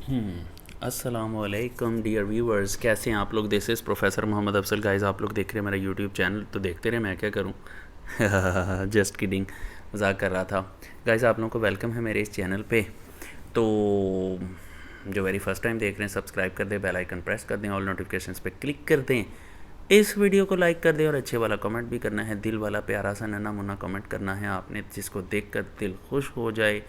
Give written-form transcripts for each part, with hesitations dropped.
अस्सलामुअलैकुम dear viewers, कैसे हैं आप लोग। This is professor Mohammad Afsal. Guys, आप लोग देख रहे हैं मेरा यूट्यूब चैनल, तो देखते रहे, मैं क्या करूं। जस्ट किडिंग, मजाक कर रहा था। गाइस, आप लोगों को वेलकम है मेरे इस चैनल पे। तो जो वेरी फर्स्ट टाइम देख रहे हैं, सब्सक्राइब कर दें, बेल आइकन प्रेस कर दें, ऑल नोटिफिकेशंस पे क्लिक कर दें, इस वीडियो को लाइक कर दें और अच्छे वाला कमेंट भी करना है, दिल वाला प्यारा सा नन्हा मुन्ना कमेंट करना है आपने, जिसको देख कर दिल खुश हो जाए।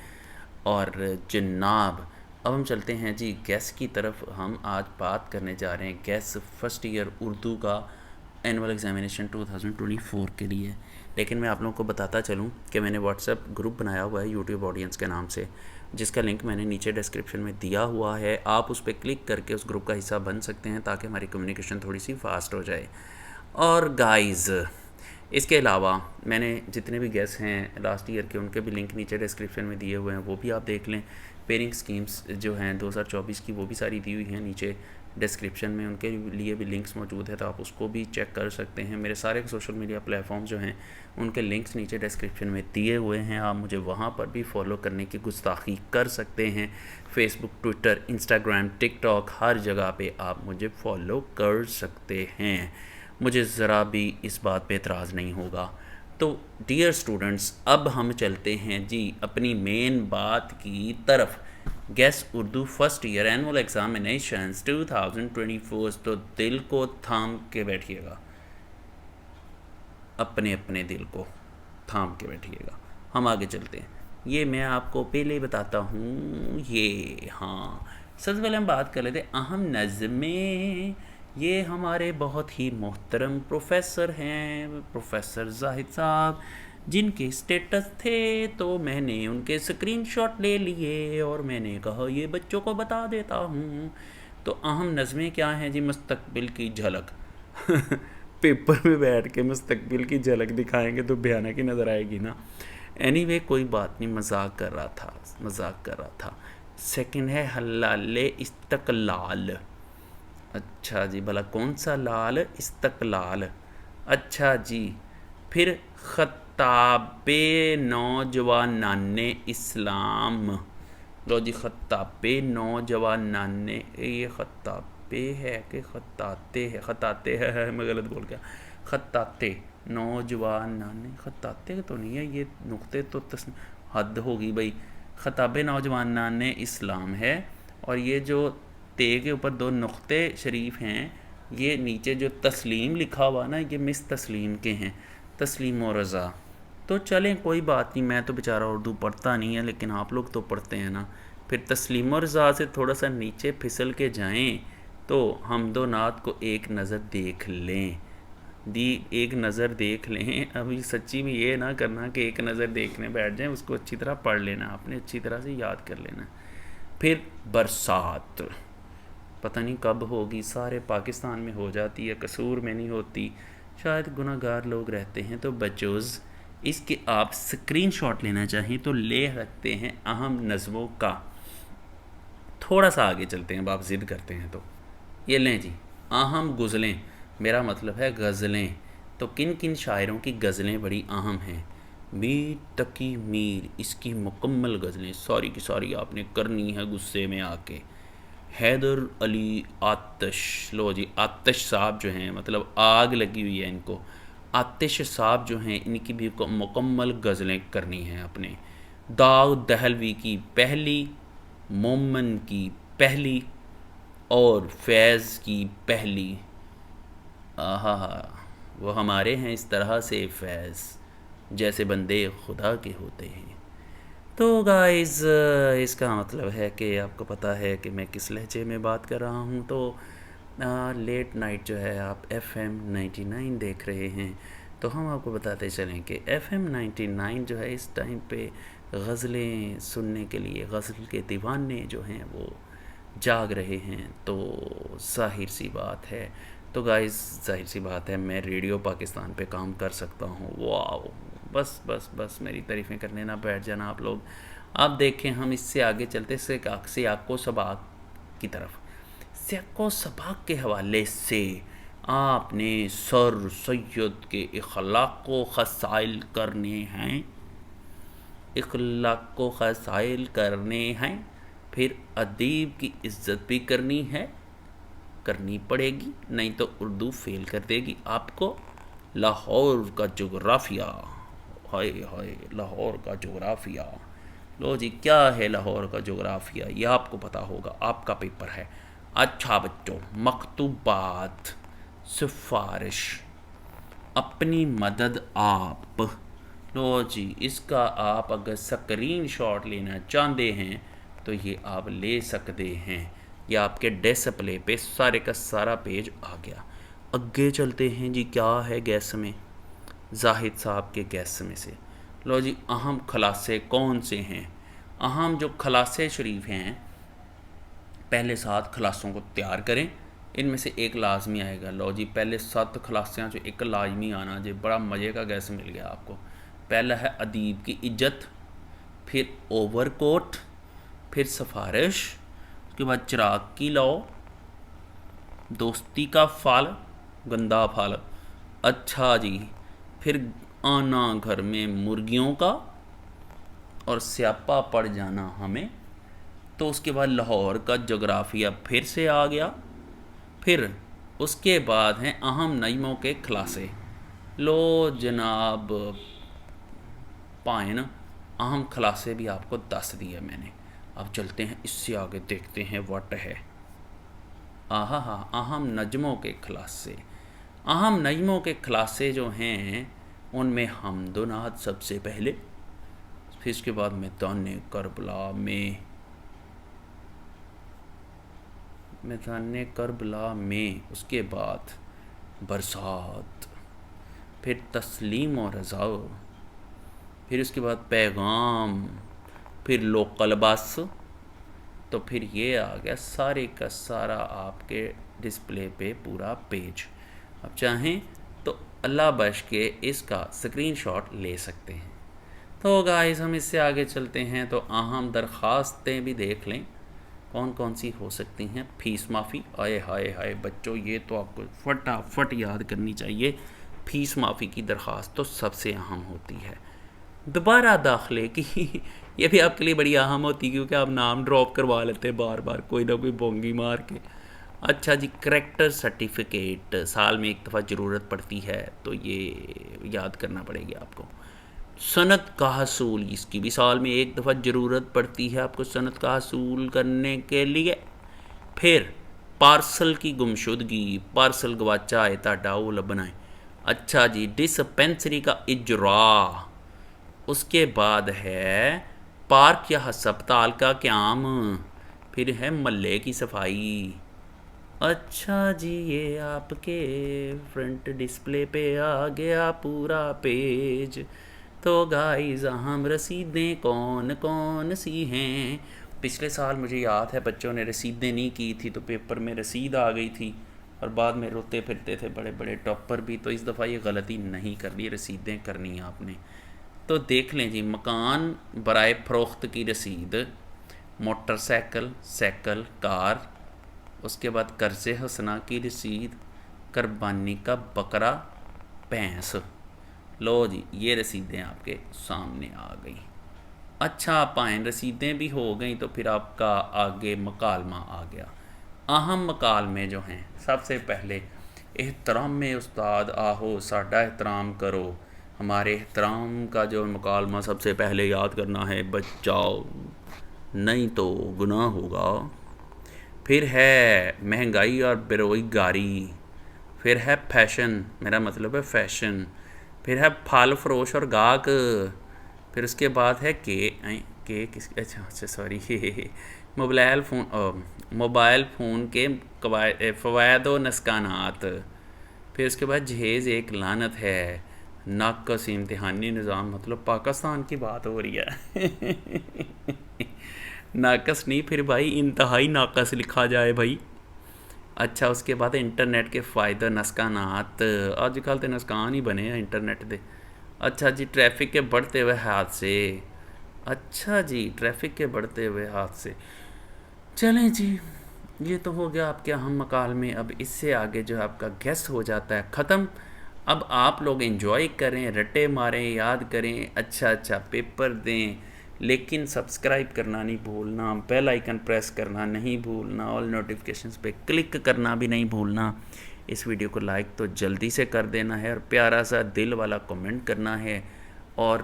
और जनाब, अब हम चलते हैं जी गैस की तरफ। हम आज बात करने जा रहे हैं गैस फर्स्ट ईयर उर्दू का एनुअल एग्जामिनेशन 2024 के लिए। लेकिन मैं आप लोगों को बताता चलूं कि मैंने व्हाट्सएप ग्रुप बनाया हुआ है यूट्यूब ऑडियंस के नाम से, जिसका लिंक मैंने नीचे डिस्क्रिप्शन में दिया हुआ है। आप उस पर क्लिक करके उस ग्रुप का हिस्सा बन सकते हैं ताकि हमारी कम्युनिकेशन थोड़ी सी फास्ट हो जाए। और गाइज़, इसके अलावा मैंने जितने भी गेस्ट हैं लास्ट ईयर के, उनके भी लिंक नीचे डिस्क्रिप्शन में दिए हुए हैं, वो भी आप देख लें। पेयरिंग स्कीम्स जो हैं 2024 की, वो भी सारी दी हुई हैं नीचे डिस्क्रिप्शन में, उनके लिए भी लिंक्स मौजूद है, तो आप उसको भी चेक कर सकते हैं। मेरे सारे सोशल मीडिया प्लेटफॉर्म जो हैं उनके लिंक्स नीचे डिस्क्रिप्शन में दिए हुए हैं, आप मुझे वहाँ पर भी फॉलो करने की गुस्ताखी कर सकते हैं। फेसबुक, ट्विटर, इंस्टाग्राम, टिकटॉक, हर जगह पे आप मुझे फॉलो कर सकते हैं। मुझे ज़रा भी इस बात पे एतराज़ नहीं होगा। तो डियर स्टूडेंट्स, अब हम चलते हैं जी अपनी मेन बात की तरफ। Gas Urdu first year annual examinations 2024। तो दिल को थाम के बैठिएगा, अपने अपने दिल को थाम के बैठिएगा। हम आगे चलते हैं। ये मैं आपको पहले ही बताता हूँ। ये हाँ, सबसे पहले हम बात कर लेते हैं अहम नज़में। ये हमारे बहुत ही मोहतरम प्रोफेसर हैं, प्रोफेसर जाहिद साहब, जिनके स्टेटस थे, तो मैंने उनके स्क्रीनशॉट ले लिए और मैंने कहा ये बच्चों को बता देता हूँ। तो अहम नज़में क्या हैं जी? मुस्तकबिल की झलक। पेपर में बैठ के मुस्तकबिल की झलक दिखाएंगे तो भयानक ही नज़र आएगी ना। एनीवे, कोई बात नहीं, मजाक कर रहा था, मजाक कर रहा था। सेकंड है हलाले इस्तकलाल। अच्छा जी, भला कौन सा लाल? इस्तकलाल। अच्छा जी। फिर ख़त्ताबे नौजवानाने इस्लाम। लो जी, ख़त्ताबे नौजवानाने, ये ख़त्ताबे है कि ख़त्ताते है? ख़त्ताते है, मैं गलत बोल गया। ख़त्ताते नौजवानाने, ख़त्ताते तो नहीं है, ये नुक्ते तो हद होगी भाई। ख़त्ताबे नौजवानाने इस्लाम है, और ये जो ते के ऊपर दो नुक्ते शरीफ हैं, ये नीचे जो तस्लीम लिखा हुआ ना, ये मिस तस्लीम के हैं, तस्लीम और रज़ा। तो चलें, कोई बात नहीं, मैं तो बेचारा उर्दू पढ़ता नहीं है, लेकिन आप लोग तो पढ़ते हैं ना। फिर तस्लीम और रज़ा से थोड़ा सा नीचे फिसल के जाएं तो हम दो नात को एक नज़र देख लें। दी एक नज़र देख लें। अभी सच्ची में ये ना करना कि एक नज़र देखने बैठ जाएं, उसको अच्छी तरह पढ़ लेना, आपने अच्छी तरह से याद कर लेना। फिर बरसात, पता नहीं कब होगी, सारे पाकिस्तान में हो जाती है, कसूर में नहीं होती, शायद गुनाहगार लोग रहते हैं। तो बच्चोज़, इसके आप स्क्रीनशॉट लेना चाहें तो ले सकते हैं अहम नज़मों का। थोड़ा सा आगे चलते हैं, अब आप ज़िद करते हैं तो ये लें जी, अहम गज़लें, मेरा मतलब है गज़लें। तो किन किन शायरों की गज़लें बड़ी अहम हैं? मीर तकी मीर, इसकी मुकम्मल गज़लें सारी की सारी आपने करनी है गुस्से में आके। हैदर अली आतिश, लो जी, आतिश साहब जो हैं, मतलब आग लगी हुई है इनको, आतिश साहब जो हैं, इनकी भी मुकम्मल गज़लें करनी हैं अपने। दाऊद दहलवी की पहली, मोमन की पहली, और फैज़ की पहली। आहा, वो हमारे हैं इस तरह से फैज़, जैसे बंदे खुदा के होते हैं। तो गाइज़, इसका मतलब है कि आपको पता है कि मैं किस लहजे में बात कर रहा हूँ। तो लेट नाइट जो है, आप FM 99 देख रहे हैं, तो हम आपको बताते चलें कि FM 99 जो है, इस टाइम पे गज़लें सुनने के लिए गज़ल के दीवाने जो हैं वो जाग रहे हैं। तो ज़ाहिर सी बात है, तो गाइस ज़ाहिर सी बात है, मैं रेडियो पाकिस्तान पे काम कर सकता हूँ। वाह, बस बस बस मेरी तारीफ़ें करने ना बैठ जाना आप लोग। अब देखें, हम इससे आगे चलते सियाको सबाक की तरफ। सियाको सबाक के हवाले से आपने सर सैयद के इखलाक को खसाइल करने हैं, इखलाक को खसाइल करने हैं। फिर अदीब की इज्जत भी करनी पड़ेगी, नहीं तो उर्दू फेल कर देगी आपको। लाहौर का जोग्राफिया, हाय हाय लाहौर का जोग्राफिया। लो जी, क्या है लाहौर का जोग्राफिया, ये आपको पता होगा, आपका पेपर है। अच्छा बच्चों, मकतूबात, सिफारिश, अपनी मदद आप। लो जी, इसका आप अगर स्क्रीन शॉट लेना चाहते हैं तो ये आप ले सकते हैं। ये आपके डिस्प्ले पे सारे का सारा पेज आ गया। आगे चलते हैं जी, क्या है गैस में, जाहिद साहब के गैस में से। लो जी, अहम खलासे कौन से हैं? अहम जो खलासे शरीफ हैं, पहले 7 खलासों को तैयार करें, इनमें से एक लाजमी आएगा। लो जी, पहले 7 खलासियाँ जो एक लाजमी आना जी, बड़ा मज़े का गैस मिल गया आपको। पहला है अदीब की इज्जत, फिर ओवरकोट, फिर सिफारिश, उसके बाद चिराग की लौ, दोस्ती का फल, गंदा फल। अच्छा जी, फिर आना घर में मुर्गियों का, और स्यापा पड़ जाना हमें। तो उसके बाद लाहौर का जोग्राफिया फिर से आ गया। फिर उसके बाद हैं अहम नईमों के खलासे। लो जनाब पाइन, अहम खलासे भी आपको 10 दिए मैंने। अब चलते हैं इससे आगे, देखते हैं व्हाट है। आहा हा, अहम नजमों के खलासे। अहम नजमों के खलासे जो हैं उनमें हमदुनाद सबसे पहले, फिर इसके बाद मैदान करबला में, उसके बाद बरसात, फिर तस्लीम और रज़ा, फिर उसके बाद पैगाम, फिर लोकल बस। तो फिर ये आ गया सारे का सारा आपके डिस्प्ले पे पूरा पेज। अब चाहें तो अल्लाह बख्श के इसका स्क्रीनशॉट ले सकते हैं। तो गाइस, हम इससे आगे चलते हैं तो अहम दरख्वास्तें भी देख लें कौन कौन सी हो सकती हैं। फ़ीस माफ़ी, आए हाय हाय बच्चों, ये तो आपको फटाफट याद करनी चाहिए। फ़ीस माफ़ी की दरख्वास्त तो सबसे अहम होती है। दोबारा दाखिले की ये भी आपके लिए बड़ी अहम होती है, क्योंकि आप नाम ड्रॉप करवा लेते हैं बार बार कोई ना कोई बोंगी मार के। अच्छा जी, करैक्टर सर्टिफिकेट साल में एक दफ़ा ज़रूरत पड़ती है, तो ये याद करना पड़ेगी आपको। सनद का हसूल, इसकी भी साल में एक दफ़ा ज़रूरत पड़ती है आपको सनद का हसूल करने के लिए। फिर पार्सल की गुमशुदगी, पार्सल गवाचा है ताडा वो लभना है। अच्छा जी, डिस्पेंसरी का इजरा, उसके बाद है पार्क या हस्पताल का क्याम, फिर है महल्ले की सफाई। अच्छा जी, ये आपके फ्रंट डिस्प्ले पे आ गया पूरा पेज। तो गाइस, अहम रसीदें कौन कौन सी हैं? पिछले साल मुझे याद है बच्चों ने रसीदें नहीं की थी, तो पेपर में रसीद आ गई थी और बाद में रोते फिरते थे बड़े बड़े टॉपर भी। तो इस दफ़ा ये गलती नहीं करनी, रसीदें करनी है आपने। तो देख लें जी, मकान बराए फ़रोख्त की रसीद, मोटरसाइकिल, साइकिल, कार, उसके बाद कर्ज़े हसना की रसीद, कुर्बानी का बकरा, भैंस। लो जी, ये रसीदें आपके सामने आ गई। अच्छा पाइन, रसीदें भी हो गई तो फिर आपका आगे मकालमा आ गया। अहम मकालमे जो हैं, सबसे पहले एहतराम में उस्ताद आहो साडा एहतराम करो। हमारे एहतराम का जो मकालमा सबसे पहले याद करना है बचाओ, नहीं तो गुनाह होगा। फिर है महंगाई और बेरोज़गारी, फिर है फैशन, मेरा मतलब है फैशन, फिर है फल फरोश और गाहक, फिर उसके बाद है के किस अच्छा सॉरी मोबाइल फ़ोन के फ़वायद व नुकसानात, फिर उसके बाद जहेज़ एक लानत है, नाकस इम्तिहानी निज़ाम, मतलब पाकिस्तान की बात हो रही है नाकस नहीं, फिर भाई इंतहाई नाकस लिखा जाए भाई। अच्छा, उसके बाद इंटरनेट के फ़ायदे नुकसानात, अजकल तो नुकसान ही बने हैं इंटरनेट के। अच्छा जी, ट्रैफिक के बढ़ते हुए हादसे। अच्छा जी, ट्रैफिक के बढ़ते हुए हादसे। चलें जी, ये तो हो गया आपके अहम मकाल में। अब इससे आगे जो है आपका गेस हो जाता है ख़त्म। अब आप लोग एंजॉय करें, रट्टे मारें, याद करें, अच्छा अच्छा पेपर दें, लेकिन सब्सक्राइब करना नहीं भूलना, बेल आइकन प्रेस करना नहीं भूलना, ऑल नोटिफिकेशंस पे क्लिक करना भी नहीं भूलना। इस वीडियो को लाइक तो जल्दी से कर देना है और प्यारा सा दिल वाला कमेंट करना है। और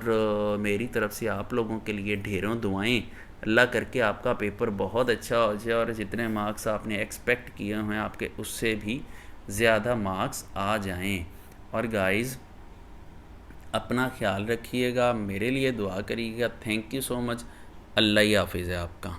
मेरी तरफ से आप लोगों के लिए ढेरों दुआएं। अल्लाह करके आपका पेपर बहुत अच्छा हो जाए और जितने मार्क्स आपने एक्सपेक्ट किए हैं आपके उससे भी ज़्यादा मार्क्स आ जाएं। और गाइस अपना ख्याल रखिएगा, मेरे लिए दुआ करिएगा। Thank you so much. Allah ही हाफिज़ है आपका।